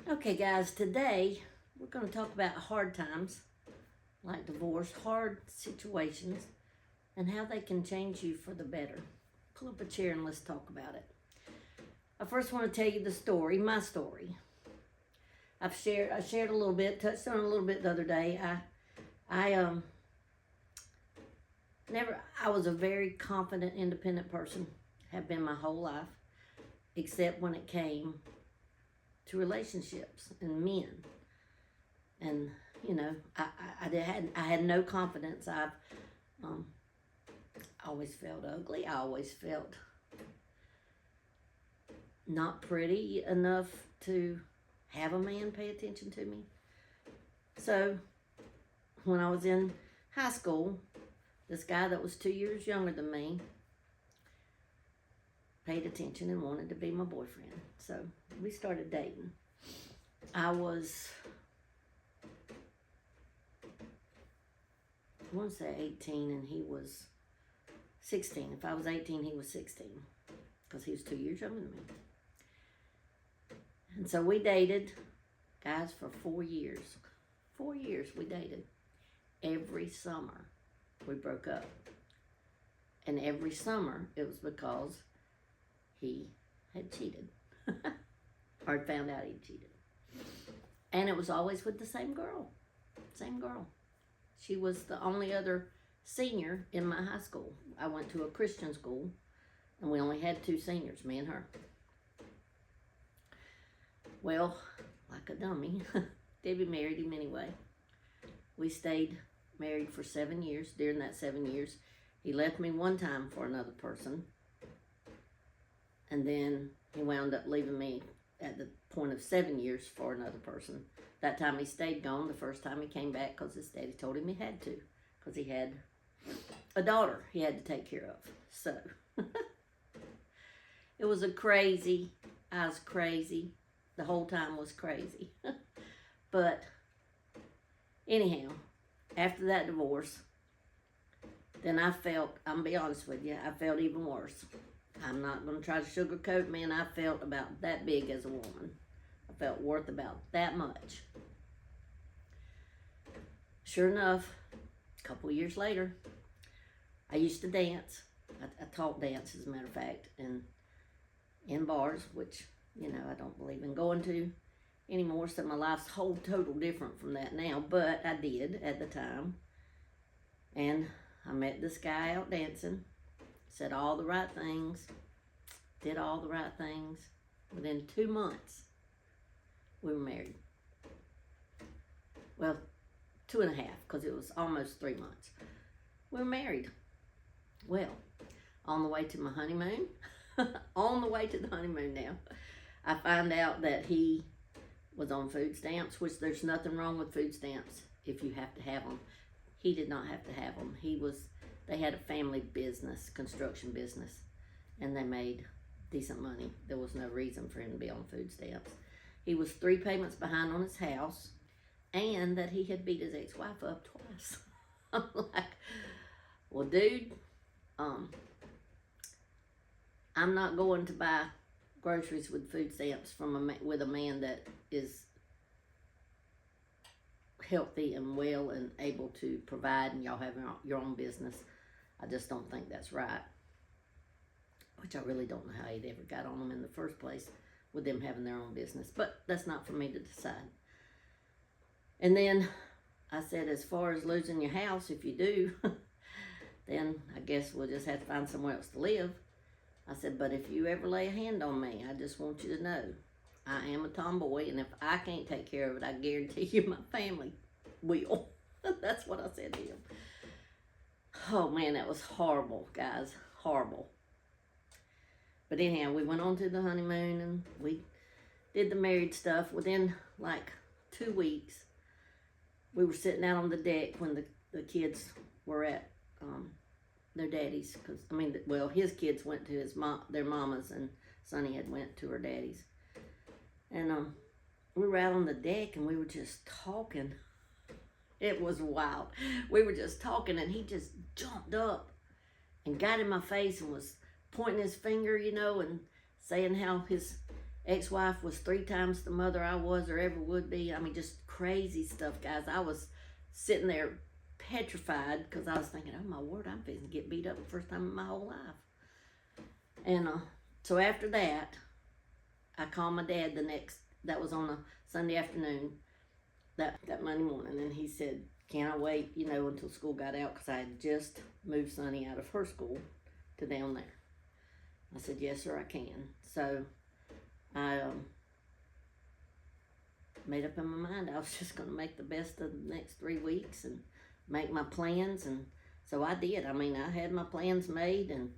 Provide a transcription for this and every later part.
Okay, guys, today we're going to talk about hard times, like divorce, hard situations, and how they can change you for the better. Pull up a chair and let's talk about it. I first want to tell you the story, my story. I shared a little bit, touched on it a little bit the other day. I was a very confident, independent person, have been my whole life, except when it came to relationships and men. And I had no confidence. I've always felt ugly. I always felt not pretty enough to have a man pay attention to me. So when I was in high school, this guy that was 2 years younger than me paid attention and wanted to be my boyfriend. So we started dating. I want to say 18 and he was 16. If I was 18, he was 16 because he was 2 years younger than me. And so we dated, guys, for 4 years. 4 years we dated. Every summer we broke up. And every summer it was because he had cheated. Or found out he cheated. And it was always with the same girl. Same girl. She was the only other senior in my high school. I went to a Christian school, and we only had 2 seniors, me and her. Well, like a dummy, Debbie married him anyway. We stayed married for 7 years. During that 7 years, he left me one time for another person. And then he wound up leaving me at the point of 7 years for another person. That time he stayed gone. The first time he came back because his daddy told him he had to. Because he had a daughter he had to take care of. So, it was I was crazy. The whole time was crazy. But, anyhow, after that divorce, then I'm going to be honest with you, I felt even worse. I'm not going to try to sugarcoat, man. I felt about that big as a woman. I felt worth about that much. Sure enough, a couple of years later, I used to dance. I taught dance, as a matter of fact, and in bars, which, I don't believe in going to anymore, so my life's total different from that now, but I did at the time. And I met this guy out dancing. Said all the right things, did all the right things. Within 2 months, we were married. Well, 2.5, because it was almost 3 months. We were married. Well, on the way to my honeymoon, on the way to the honeymoon now, I find out that he was on food stamps, which there's nothing wrong with food stamps if you have to have them. He did not have to have them. They had a family business, construction business, and they made decent money. There was no reason for him to be on food stamps. He was 3 payments behind on his house, and that he had beat his ex-wife up twice. I'm like, well, dude, I'm not going to buy groceries with food stamps with a man that is healthy and well and able to provide, and y'all have your own business. I just don't think that's right. Which I really don't know how he'd ever got on them in the first place with them having their own business. But that's not for me to decide. And then I said, as far as losing your house, if you do, then I guess we'll just have to find somewhere else to live. I said, but if you ever lay a hand on me, I just want you to know I am a tomboy, and if I can't take care of it, I guarantee you my family will. That's what I said to him. Oh, man, that was horrible, guys. Horrible. But anyhow, we went on to the honeymoon, and we did the married stuff. Within, 2 weeks, we were sitting out on the deck when the kids were at their daddies. His kids went to their mamas, and Sonny had went to her daddy's. And we were out on the deck, and we were just talking. It was wild. We were just talking, and he just jumped up and got in my face and was pointing his finger, and saying how his ex-wife was 3 times the mother I was or ever would be. I mean, just crazy stuff, guys. I was sitting there petrified because I was thinking, oh my word, I'm fixing to get beat up the first time in my whole life. And so after that, I called my dad that was on a Sunday afternoon, that Monday morning, and he said, can I wait, until school got out, because I had just moved Sonny out of her school to down there. I said, yes, sir, I can. So I made up in my mind I was just going to make the best of the next 3 weeks and make my plans, and so I did. I mean, I had my plans made, and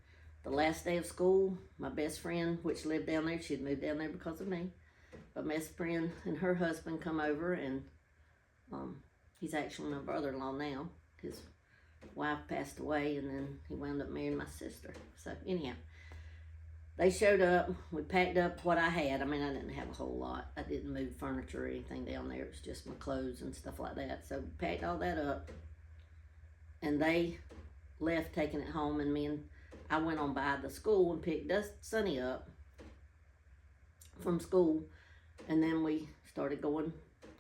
the last day of school, my best friend, which lived down there, she had moved down there because of me, but my best friend and her husband come over, and he's actually my brother-in-law now. His wife passed away, and then he wound up marrying my sister. So anyhow, they showed up. We packed up what I had. I mean, I didn't have a whole lot. I didn't move furniture or anything down there. It was just my clothes and stuff like that. So we packed all that up, and they left taking it home, and I went on by the school and picked Sonny up from school, and then we started going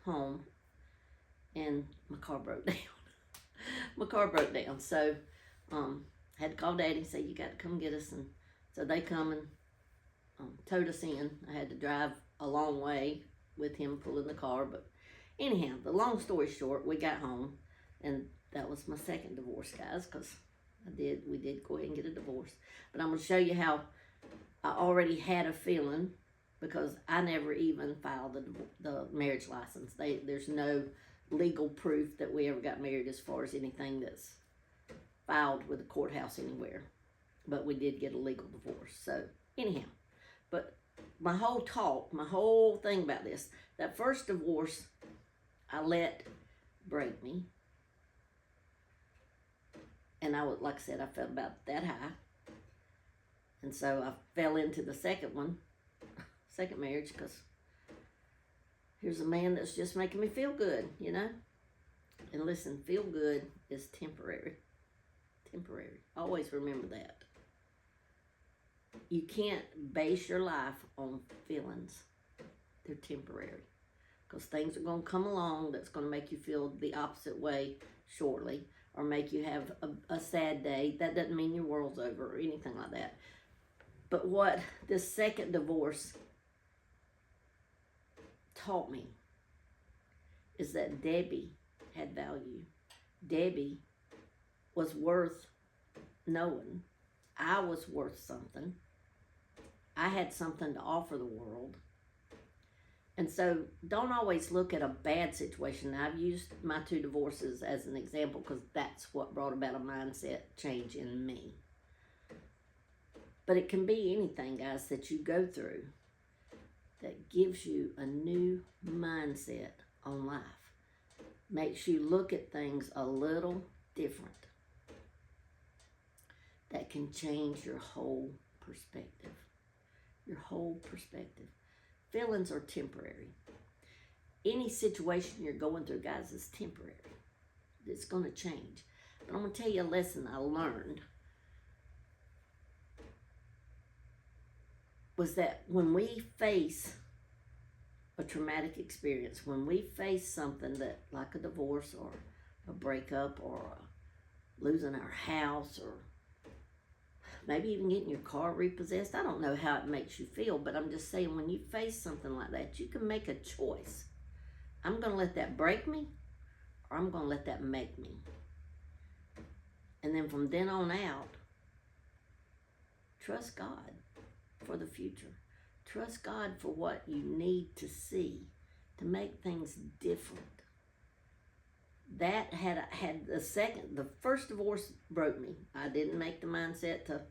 home, and my car broke down. My car broke down, so had to call Daddy and say, you got to come get us, and so they come and towed us in. I had to drive a long way with him pulling the car, but anyhow, the long story short, we got home, and that was my second divorce, guys, because we did go ahead and get a divorce. But I'm going to show you how I already had a feeling, because I never even filed the marriage license. There's no legal proof that we ever got married as far as anything that's filed with the courthouse anywhere. But we did get a legal divorce. So anyhow, but my whole thing about this, that first divorce, I let break me. And like I said, I felt about that high. And so I fell into the second second marriage, because here's a man that's just making me feel good, And listen, feel good is temporary. Temporary. Always remember that. You can't base your life on feelings. They're temporary. Because things are going to come along that's going to make you feel the opposite way shortly, or make you have a sad day. That doesn't mean your world's over or anything like that. But what this second divorce taught me is that Debbie had value. Debbie was worth knowing. I was worth something. I had something to offer the world. And so don't always look at a bad situation. Now, I've used my 2 divorces as an example because that's what brought about a mindset change in me. But it can be anything, guys, that you go through that gives you a new mindset on life. Makes you look at things a little different. That can change your whole perspective. Your whole perspective. Feelings are temporary. Any situation you're going through, guys, is temporary. It's going to change. But I'm going to tell you a lesson I learned. Was that when we face a traumatic experience, when we face something that, like a divorce or a breakup or losing our house or maybe even getting your car repossessed, I don't know how it makes you feel, but I'm just saying, when you face something like that, you can make a choice. I'm going to let that break me, or I'm going to let that make me. And then from then on out, trust God for the future. Trust God for what you need to see to make things different. That had the first divorce broke me. I didn't make the mindset to,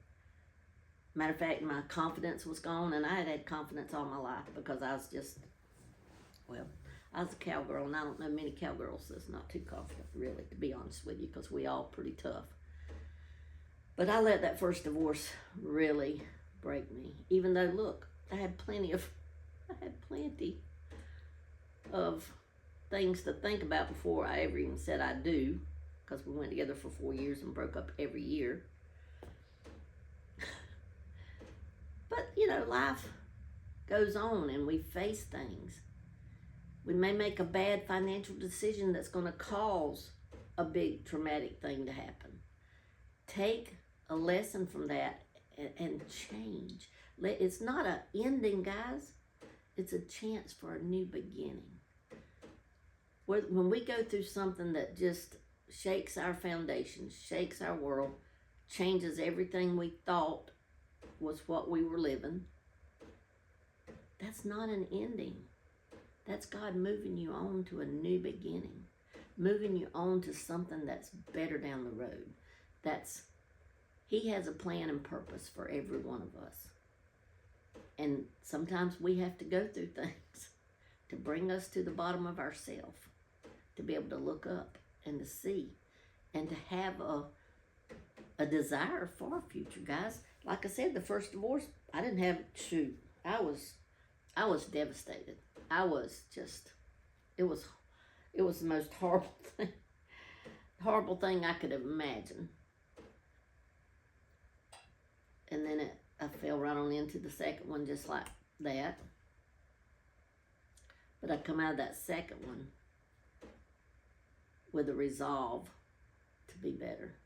matter of fact, my confidence was gone, and I had confidence all my life because I was just, I was a cowgirl, and I don't know many cowgirls that's not too confident, really, to be honest with you, because we all pretty tough. But I let that first divorce really break me, even though, look, I had plenty of things to think about before I ever even said I do, because we went together for 4 years and broke up every year. But, life goes on and we face things. We may make a bad financial decision that's going to cause a big traumatic thing to happen. Take a lesson from that and change. It's not an ending, guys. It's a chance for a new beginning. When we go through something that just shakes our foundation, shakes our world, changes everything we thought was what we were living, that's not an ending. That's God moving you on to a new beginning, moving you on to something that's better down the road. He has a plan and purpose for every one of us. And sometimes we have to go through things to bring us to the bottom of ourselves, to be able to look up and to see and to have a desire for a future, guys. Like I said, the first divorce, I didn't have, I was devastated. I was just, it was the most horrible thing I could have imagined. And then I fell right on into the second one just like that. But I come out of that second one with a resolve to be better,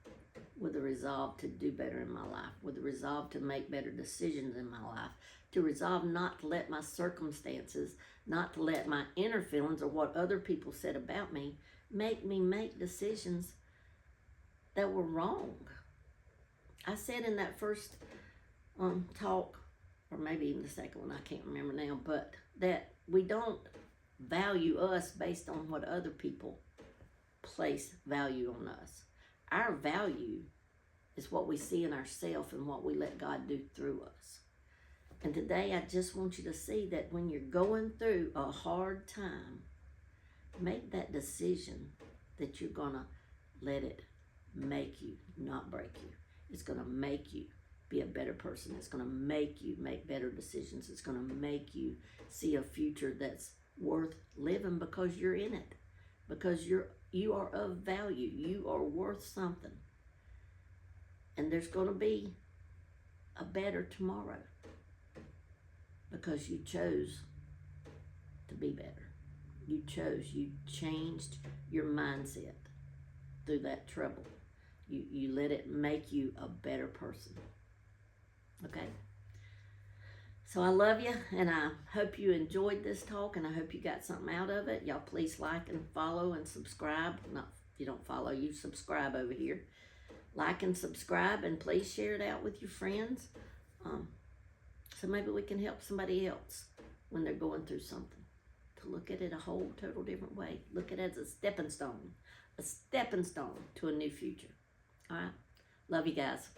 with a resolve to do better in my life, with a resolve to make better decisions in my life, to resolve not to let my circumstances, not to let my inner feelings or what other people said about me make me make decisions that were wrong. I said in that first talk, or maybe even the second one, I can't remember now, but that we don't value us based on what other people place value on us. Our value is what we see in ourselves and what we let God do through us. And today I just want you to see that when you're going through a hard time, make that decision that you're going to let it make you, not break you. It's going to make you be a better person. It's going to make you make better decisions. It's going to make you see a future that's worth living because you're in it. Because you are of value. You are worth something. And there's going to be a better tomorrow because you chose to be better. You changed your mindset through that trouble. You let it make you a better person. Okay? So I love you, and I hope you enjoyed this talk, and I hope you got something out of it. Y'all please like and follow and subscribe. Not if you don't follow, you subscribe over here. Like and subscribe, and please share it out with your friends. So maybe we can help somebody else when they're going through something. To look at it a whole total different way. Look at it as a stepping stone to a new future. All right? Love you guys.